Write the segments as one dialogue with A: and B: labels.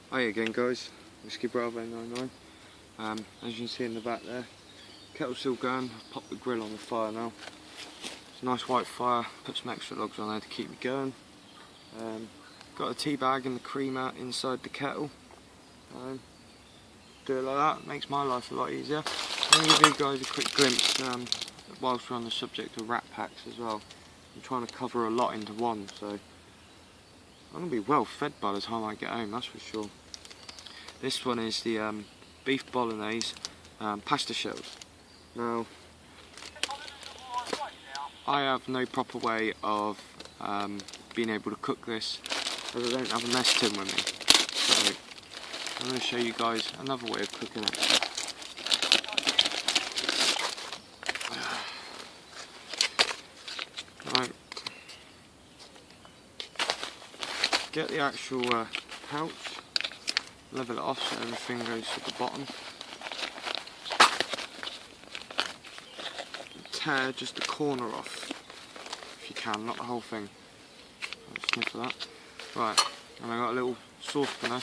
A: Hi again guys, Whiskey Bravo 99. As you can see in the back there, kettle's still going. I've popped the grill on the fire now. It's a nice white fire, put some extra logs on there to keep me going. Got a tea bag and the cream out inside the kettle. Do it like that, makes my life a lot easier. I'm going to give you guys a quick glimpse whilst we're on the subject of rat packs as well. I'm trying to cover a lot into one, so I'm going to be well fed by the time I get home, that's for sure. This one is the beef bolognese pasta shells. Now, I have no proper way of being able to cook this, as I don't have a mess tin with me. So I'm going to show you guys another way of cooking it. Right. Get the actual pouch, level it off so everything goes to the bottom. Tear just the corner off, if you can, not the whole thing. I'll sniff of that. Right, and I got a little saucepan there.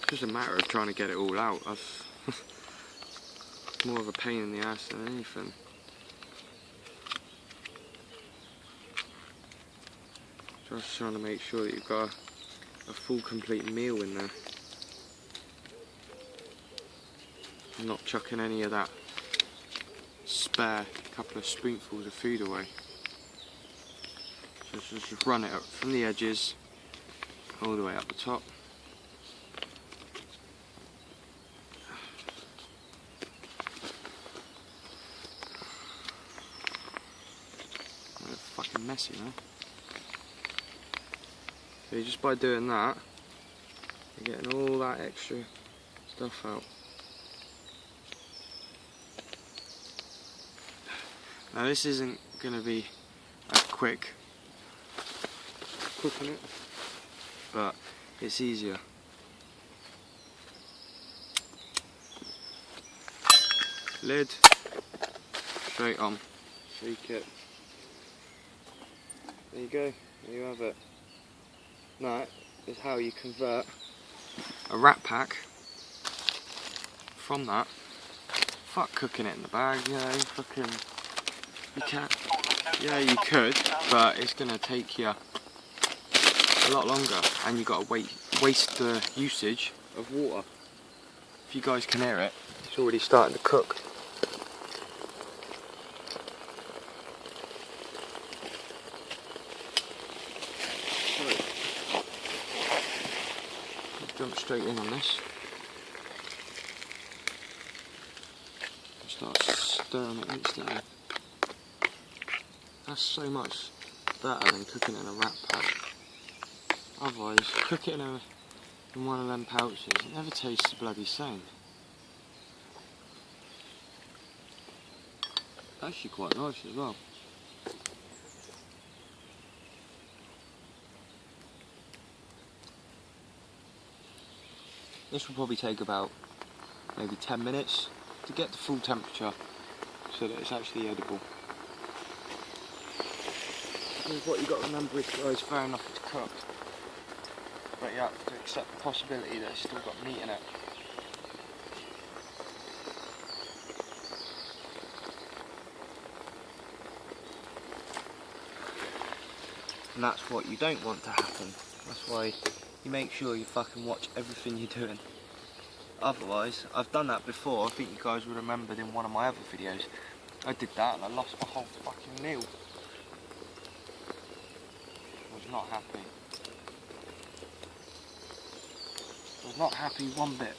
A: It's just a matter of trying to get it all out. It's more of a pain in the ass than anything. Just trying to make sure that you've got a full complete meal in there. I'm not chucking any of that spare couple of spoonfuls of food away. So just run it up from the edges all the way up the top. Fucking messy, man. So just by doing that, you're getting all that extra stuff out. Now this isn't going to be as quick cooking it, but it's easier. Lid, straight on, shake it. There you go, there you have it. That is how you convert a rat pack from that. Fuck cooking it in the bag, you know, fucking, you can't, yeah you could, but it's going to take you a lot longer and you've got to waste the usage of water. If you guys can hear it, it's already starting to cook. Jump straight in on this. Start stirring it instantly. That's so much better than cooking it in a rat pack. Otherwise, cook it in one of them pouches, it never tastes the bloody same. Actually quite nice as well. This will probably take about maybe 10 minutes to get the full temperature so that it's actually edible. Here's what you've got to remember is, guys, fair enough it's cooked, but you have to accept the possibility that it's still got meat in it. And that's what you don't want to happen. That's why you make sure you fucking watch everything you're doing. Otherwise, I've done that before, I think you guys would remember in one of my other videos. I did that and I lost my whole fucking meal. I was not happy. I was not happy one bit.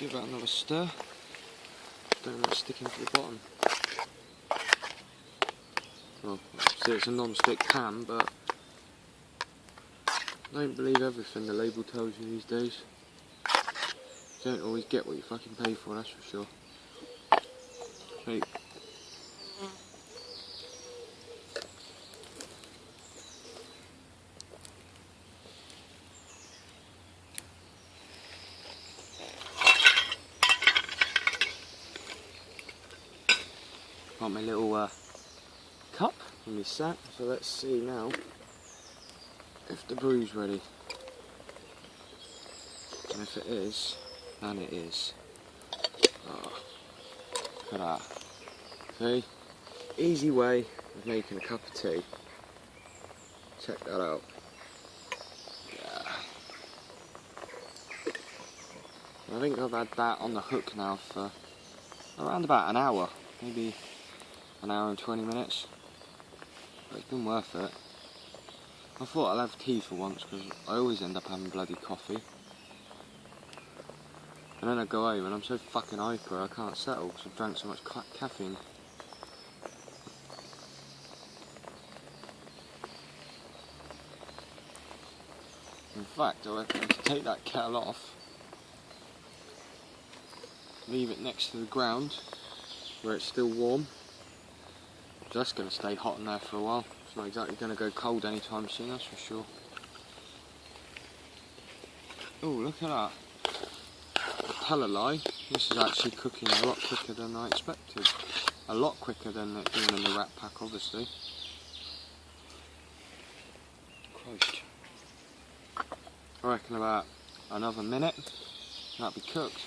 A: give that another stir. Don't let it stick into the bottom. Well, see, it's a non-stick pan, but don't believe everything the label tells you these days. You don't always get what you fucking pay for, that's for sure. Hey. Got my little cup in my sack, so let's see now if the brew's ready. And if it is, then it is. Oh, look at that. See? Easy way of making a cup of tea. Check that out. Yeah. I think I've had that on the hook now for around about an hour, maybe an hour and 20 minutes. But it's been worth it. I thought I'd have tea for once because I always end up having bloody coffee. And then I go home and I'm so fucking hyper I can't settle because I've drank so much caffeine. In fact, I reckon to take that kettle off, leave it next to the ground where it's still warm. Just going to stay hot in there for a while. It's not exactly going to go cold anytime soon, that's for sure. Oh, look at that. Tell a lie, this is actually cooking a lot quicker than I expected. A lot quicker than it doing in the Rat Pack, obviously. Christ. I reckon about another minute, that'll be cooked.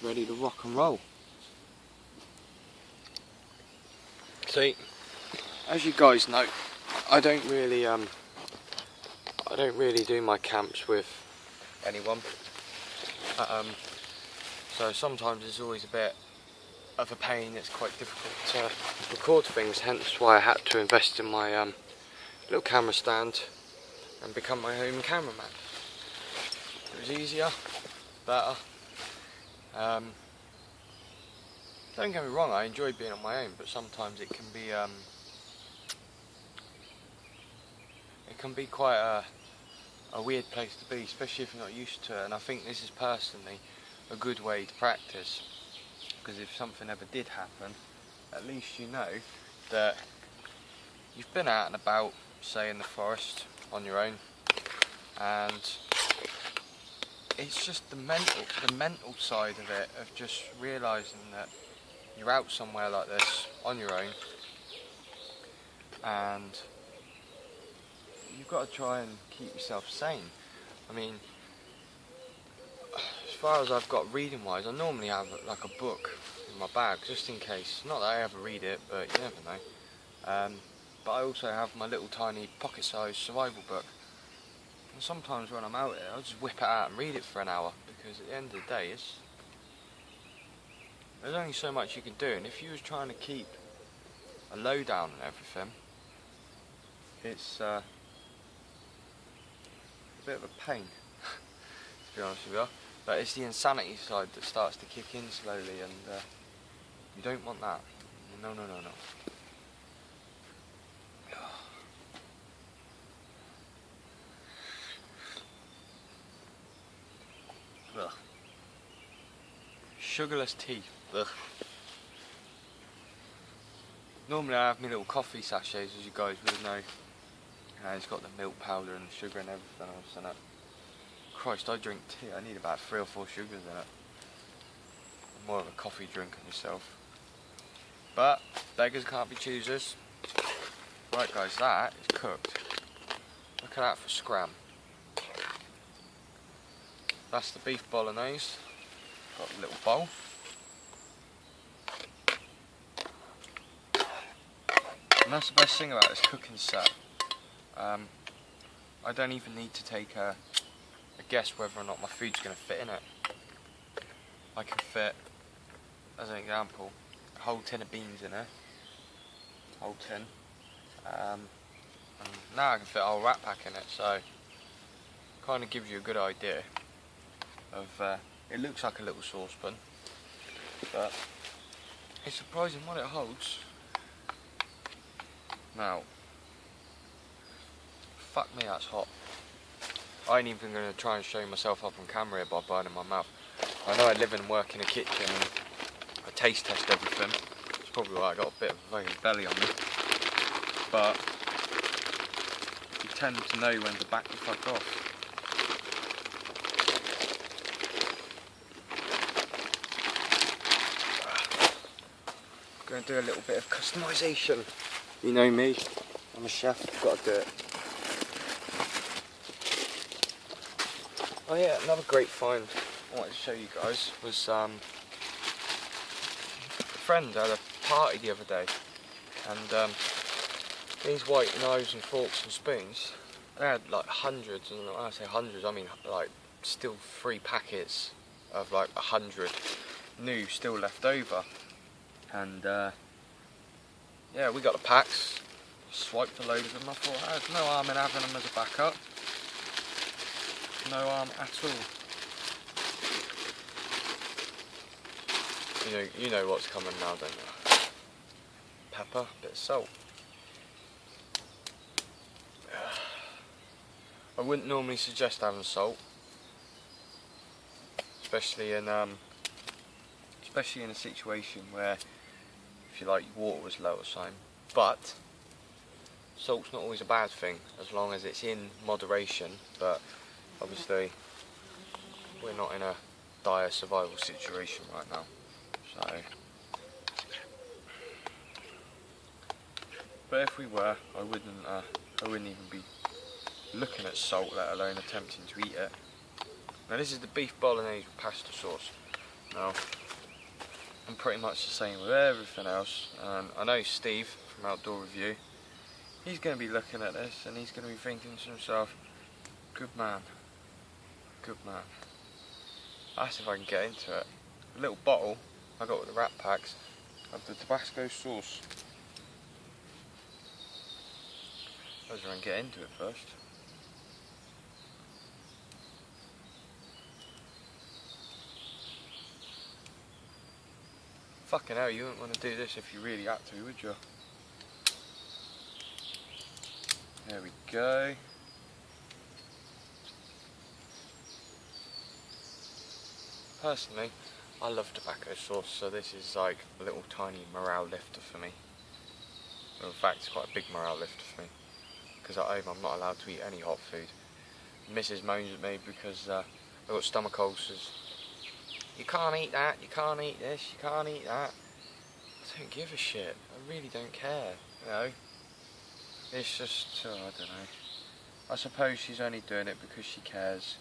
A: Ready to rock and roll. See, as you guys know, I don't really do my camps with anyone. So sometimes it's always a bit of a pain. It's quite difficult to record things, hence why I had to invest in my little camera stand and become my own cameraman. It was easier, better. Don't get me wrong, I enjoy being on my own, but sometimes it can be quite a weird place to be, especially if you're not used to it. And I think this is personally a good way to practice, because if something ever did happen, at least you know that you've been out and about, say in the forest on your own, and it's just the mental side of it, of just realising that you're out somewhere like this on your own, and you've got to try and keep yourself sane. I mean, as far as I've got reading wise, I normally have like a book in my bag just in case. Not that I ever read it, but you never know. But I also have my little tiny pocket sized survival book, and sometimes when I'm out here I'll just whip it out and read it for an hour, because at the end of the day there's only so much you can do, and if you was trying to keep a lowdown and everything, it's a bit of a pain, to be honest with you. But it's the insanity side that starts to kick in slowly, and you don't want that. No, no, no, no. Ugh. Sugarless tea. Ugh. Normally I have my little coffee sachets, as you guys would know. It's got the milk powder and the sugar and everything else in it. Christ, I drink tea, I need about 3 or 4 sugars in it. I'm more of a coffee drinker myself. But, beggars can't be choosers. Right guys, that is cooked. Look at that for scram. That's the beef bolognese. Got a little bowl. And that's the best thing about this cooking set. I don't even need to take a guess whether or not my food's going to fit in it. I can fit, as an example, a whole tin of beans in there. Whole tin. And now I can fit a whole Rat Pack in it, so kind of gives you a good idea of the It looks like a little saucepan, but it's surprising what it holds. Now, fuck me, that's hot. I ain't even going to try and show myself up on camera here by burning my mouth. I know I live and work in a kitchen and I taste test everything. It's probably why I got a bit of a fucking belly on me. But you tend to know when to back the fuck off. I'm going to do a little bit of customisation. You know me, I'm a chef, I've got to do it. Oh yeah, another great find I wanted to show you guys was a friend had a party the other day, and these white knives and forks and spoons, they had like hundreds, and when I say hundreds I mean like still 3 packets of like 100 new still left over. And yeah, we got the packs, swiped a load of them. I thought there's no harm in having them as a backup. No harm at all. You know what's coming now, don't you? Pepper, bit of salt. I wouldn't normally suggest having salt, especially in a situation where, if you like, your water was low or something. But salt's not always a bad thing as long as it's in moderation. But obviously we're not in a dire survival situation right now, so. But if we were, I wouldn't even be looking at salt, let alone attempting to eat it. Now this is the beef bolognese with pasta sauce. Now I'm pretty much the same with everything else, and I know Steve from Outdoor Review, he's going to be looking at this and he's going to be thinking to himself, good man, good man. That's if I can get into it. A little bottle I got with the wrap packs of the Tabasco sauce. I was going to get into it first. Fucking hell, you wouldn't want to do this if you really had to, would you? There we go. Personally, I love tobacco sauce, so this is like a little tiny morale lifter for me. Well, in fact, it's quite a big morale lifter for me, because at home I'm not allowed to eat any hot food. Mrs. moans at me because I've got stomach ulcers. You can't eat that, you can't eat this, you can't eat that. I don't give a shit, I really don't care, you know. It's just, I don't know. I suppose she's only doing it because she cares.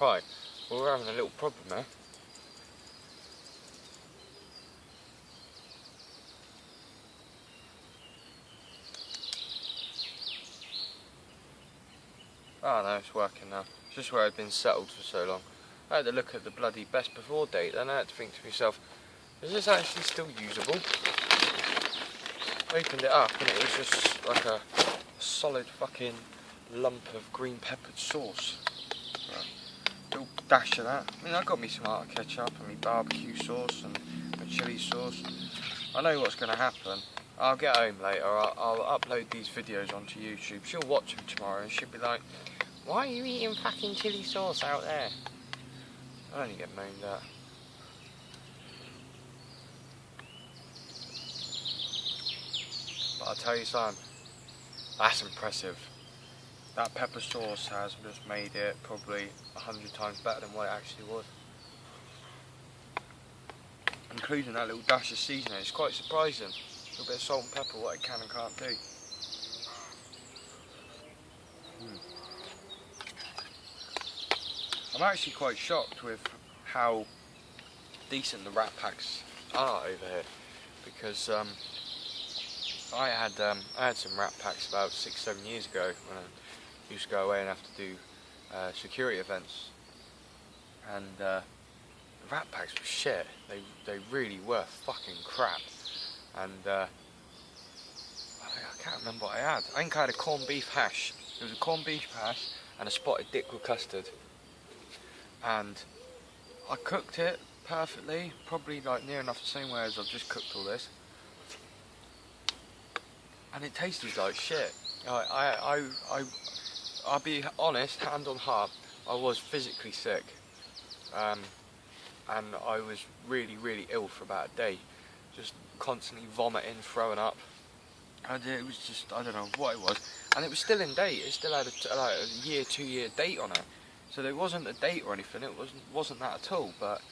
A: Right, well, we're having a little problem there. Oh no, it's working now. It's just where I'd been settled for so long. I had to look at the bloody best before date, then I had to think to myself, is this actually still usable? Opened it up and it was just like a solid fucking lump of green peppered sauce. Right. Little dash of that. I mean, I got me some tomato ketchup and me barbecue sauce and my chilli sauce. I know what's going to happen. I'll get home later, I'll upload these videos onto YouTube. She'll watch them tomorrow and she'll be like, why are you eating fucking chilli sauce out there? I only get moaned at. But I'll tell you something, that's impressive. That pepper sauce has just made it probably 100 times better than what it actually was. Including that little dash of seasoning, it's quite surprising. A little bit of salt and pepper, what it can and can't do. I'm actually quite shocked with how decent the wrap packs are over here, because I had some wrap packs about 6-7 years ago when I used to go away and have to do security events, and the rat packs were shit. They really were fucking crap. And I can't remember what I had. I think I had a corned beef hash. It was a corned beef hash and a spotted dick with custard. And I cooked it perfectly, probably like near enough the same way as I've just cooked all this. And it tasted like shit. I'll be honest, hand on heart, I was physically sick. And I was really, really ill for about a day. Just constantly vomiting, throwing up. And it was just, I don't know what it was. And it was still in date. It still had a year, 2 year date on it. So there wasn't a date or anything. It wasn't that at all. But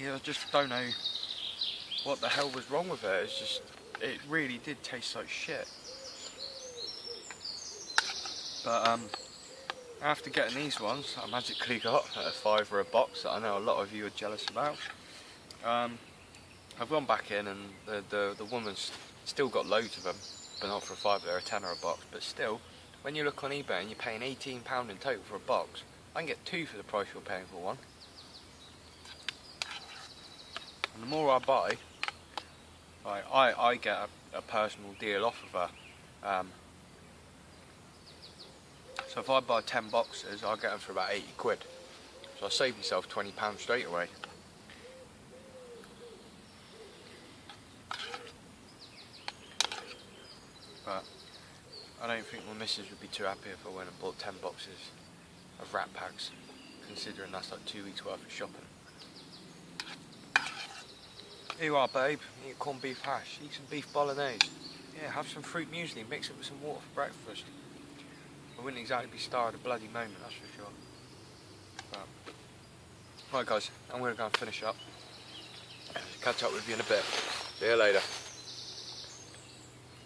A: yeah, I just don't know what the hell was wrong with it. It's just, it really did taste like shit. But after getting these ones, I magically got a £5 a box that I know a lot of you are jealous about. I've gone back in and the woman's still got loads of them, but not for a £5, they're a £10 a box. But still, when you look on eBay and you're paying £18 in total for a box, I can get 2 for the price you're paying for one. And the more I buy, I get a personal deal off of her. So if I buy 10 boxes, I'll get them for about 80 quid. So I save myself £20 straight away. But I don't think my missus would be too happy if I went and bought 10 boxes of rat packs, considering that's like 2 weeks worth of shopping. Here you are, babe. Eat a corned beef hash, eat some beef bolognese. Yeah, have some fruit muesli, mix it with some water for breakfast. I wouldn't exactly be star of the bloody moment, that's for sure. But, right guys, I'm going to go and finish up. Catch up with you in a bit. See you later.